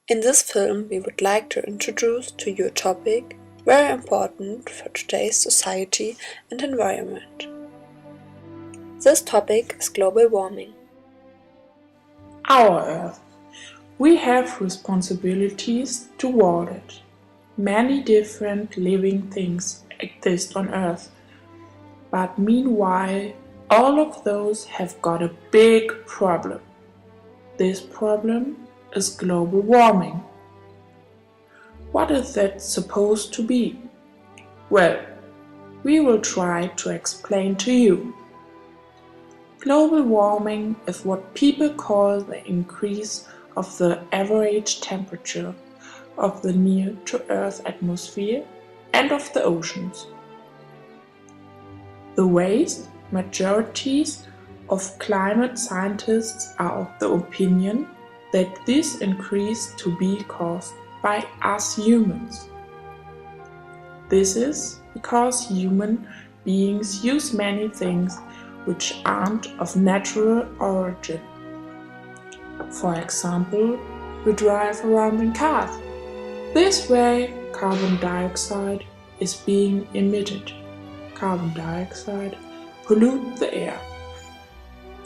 In this film, we would like to introduce to you a topic very important for today's society and environment. This topic is global warming. Our Earth. We have responsibilities toward it. Many different living things exist on Earth, but meanwhile, all of those have got a big problem. This problem is global warming. What is that supposed to be? Well, we will try to explain to you. Global warming is what people call the increase of the average temperature of the near-to-Earth atmosphere and of the oceans. The vast majorities of climate scientists are of the opinion that this increase to be caused by us humans. This is because human beings use many things which aren't of natural origin. For example, we drive around in cars. This way, carbon dioxide is being emitted. Carbon dioxide pollutes the air.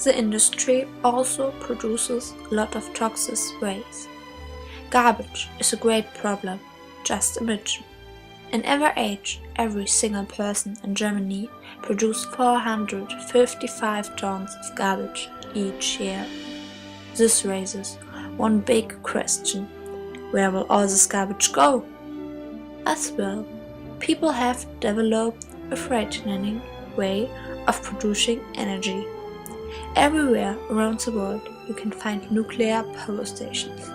The industry also produces a lot of toxic waste. Garbage is a great problem, just imagine. In our age, every single person in Germany produces 455 tons of garbage each year. This raises one big question: where will all this garbage go? As well, people have developed a frightening way of producing energy. Everywhere around the world you can find nuclear power stations.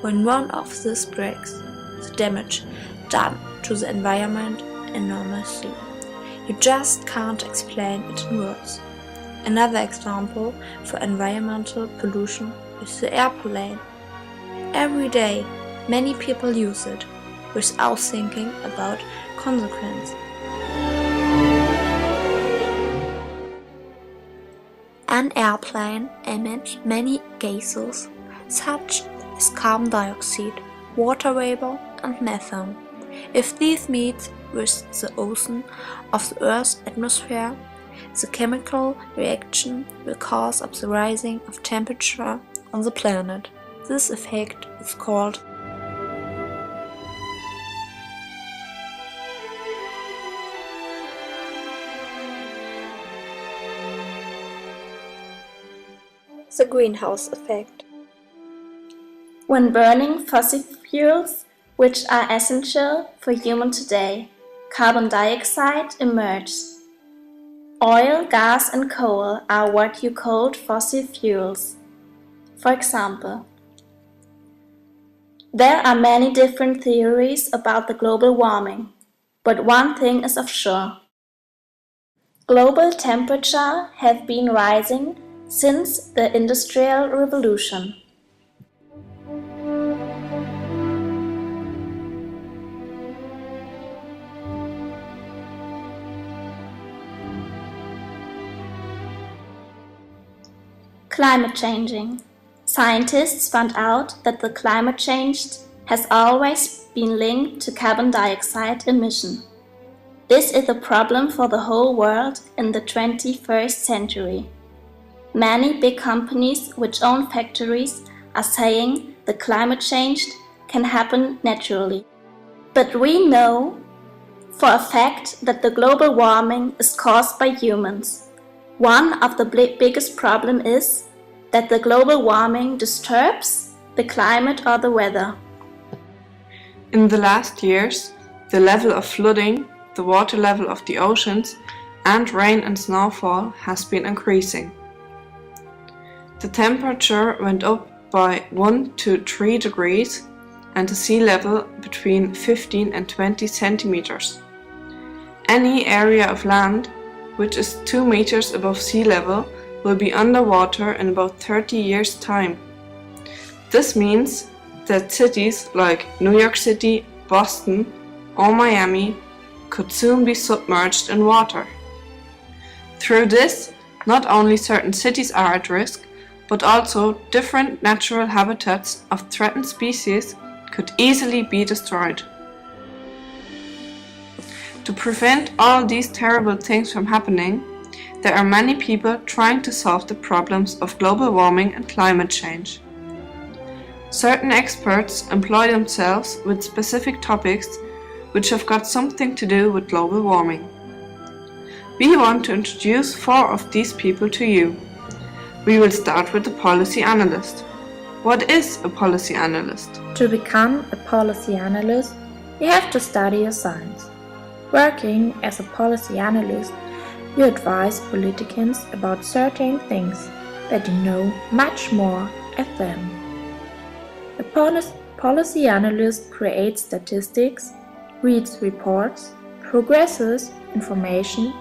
When one of these breaks, the damage done to the environment enormously. You just can't explain it in words. Another example for environmental pollution is the airplane. Every day, many people use it without thinking about consequences. An airplane emits many gases, such as carbon dioxide, water vapor, and methane. If these meet with the ozone of the Earth's atmosphere, the chemical reaction will cause up the rising of temperature on the planet. This effect is called the greenhouse effect. When burning fossil fuels, which are essential for humans today, carbon dioxide emerges. Oil, gas and coal are what you called fossil fuels. For example, there are many different theories about the global warming, but one thing is of sure. Global temperature has been rising since the Industrial Revolution. Climate changing. Scientists found out that the climate change has always been linked to carbon dioxide emission. This is a problem for the whole world in the 21st century. Many big companies which own factories are saying the climate change can happen naturally. But we know for a fact that the global warming is caused by humans. One of the biggest problems is that the global warming disturbs the climate or the weather. In the last years, the level of flooding, the water level of the oceans, and rain and snowfall has been increasing. The temperature went up by 1 to 3 degrees and the sea level between 15 and 20 centimeters. Any area of land which is 2 meters above sea level will be underwater in about 30 years' time. This means that cities like New York City, Boston or Miami could soon be submerged in water. Through this, not only certain cities are at risk, but also different natural habitats of threatened species could easily be destroyed. To prevent all these terrible things from happening, there are many people trying to solve the problems of global warming and climate change. Certain experts employ themselves with specific topics which have got something to do with global warming. We want to introduce 4 of these people to you. We will start with the policy analyst. What is a policy analyst? To become a policy analyst, you have to study a science. Working as a policy analyst, you advise politicians about certain things that you know much more of them. A policy analyst creates statistics, reads reports, progresses information,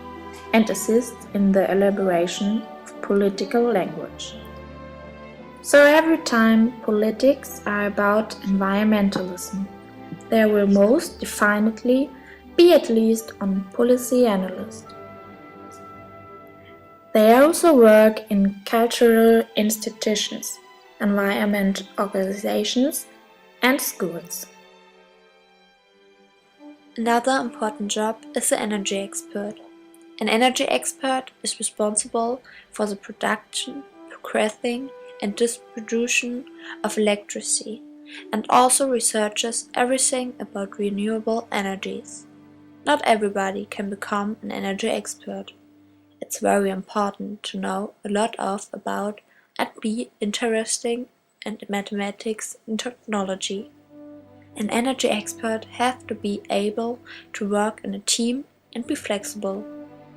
and assists in the elaboration of political language. So every time politics are about environmentalism, there will most definitely be at least one policy analyst. They also work in cultural institutions, environment organizations, and schools. Another important job is the energy expert. An energy expert is responsible for the production, processing, and distribution of electricity, and also researches everything about renewable energies. Not everybody can become an energy expert. It's very important to know a lot about and be interesting in mathematics and technology. An energy expert has to be able to work in a team and be flexible.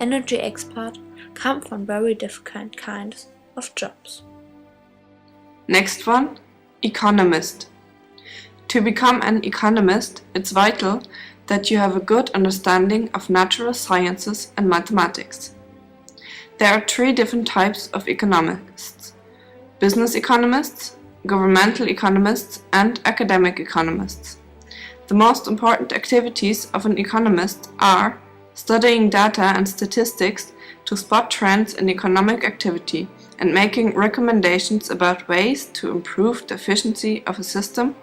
Energy experts come from very different kinds of jobs. Next one, economist. To become an economist, it's vital that you have a good understanding of natural sciences and mathematics. There are 3 different types of economists: business economists, governmental economists, and academic economists. The most important activities of an economist are studying data and statistics to spot trends in economic activity and making recommendations about ways to improve the efficiency of a system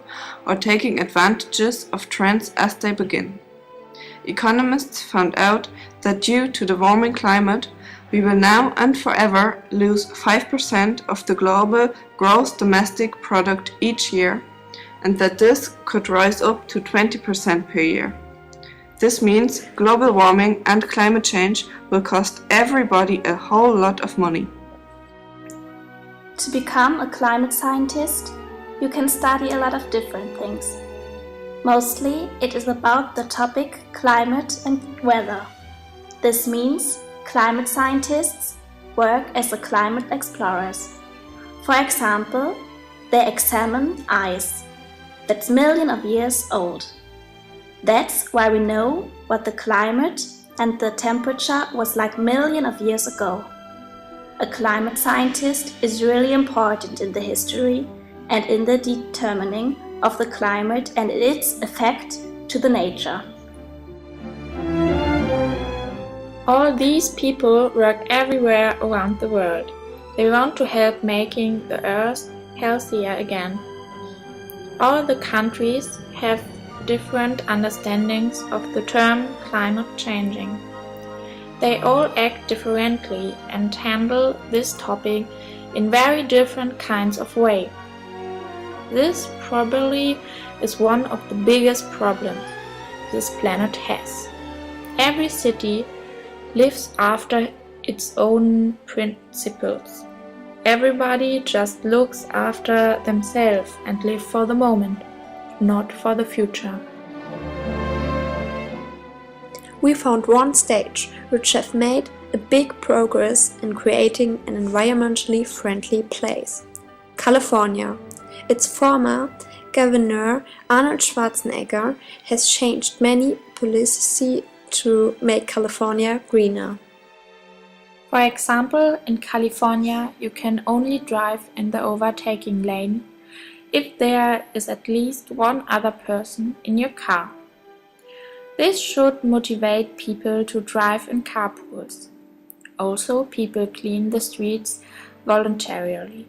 or taking advantages of trends as they begin. Economists found out that due to the warming climate, we will now and forever lose 5% of the global gross domestic product each year, and that this could rise up to 20% per year. This means global warming and climate change will cost everybody a whole lot of money. To become a climate scientist, you can study a lot of different things. Mostly, it is about the topic climate and weather. This means climate scientists work as climate explorers. For example, they examine ice that's millions of years old. That's why we know what the climate and the temperature was like millions of years ago. A climate scientist is really important in the history and in the determining of the climate and its effect to the nature. All these people work everywhere around the world. They want to help making the earth healthier again. All the countries have different understandings of the term climate changing. They all act differently and handle this topic in very different kinds of ways. This probably is one of the biggest problems this planet has. Every city lives after its own principles. Everybody just looks after themselves and live for the moment, not for the future. We found one state which has made a big progress in creating an environmentally friendly place: California. Its former governor Arnold Schwarzenegger has changed many policies to make California greener. For example, in California, you can only drive in the overtaking lane if there is at least one other person in your car. This should motivate people to drive in carpools. Also, people clean the streets voluntarily.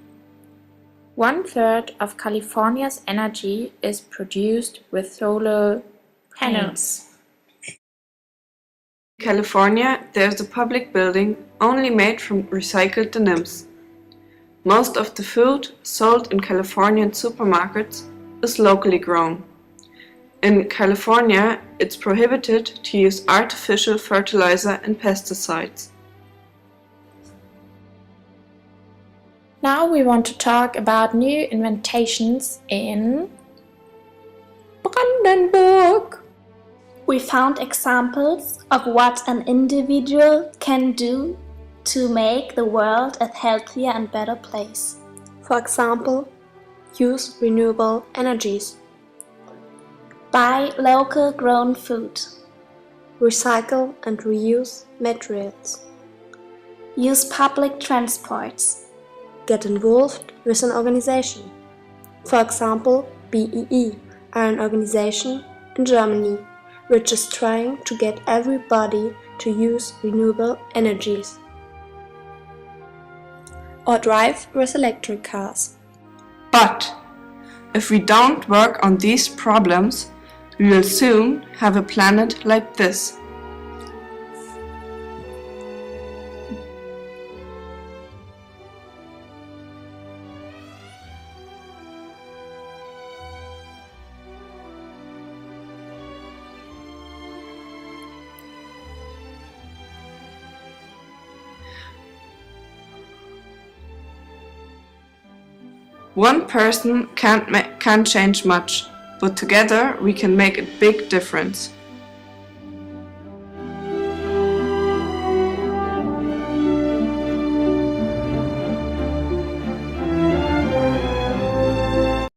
1/3 of California's energy is produced with solar panels. In California, there is a public building only made from recycled denims. Most of the food sold in Californian supermarkets is locally grown. In California, it's prohibited to use artificial fertilizer and pesticides. Now we want to talk about new inventions in Brandenburg. We found examples of what an individual can do to make the world a healthier and better place. For example, use renewable energies, Buy local grown food. recycle and reuse materials, Use public transports. get involved with an organization. For example, BEE are an organization in Germany which is trying to get everybody to use renewable energies. Or drive with electric cars. But if we don't work on these problems, we will soon have a planet like this. One person can't change much, but together we can make a big difference.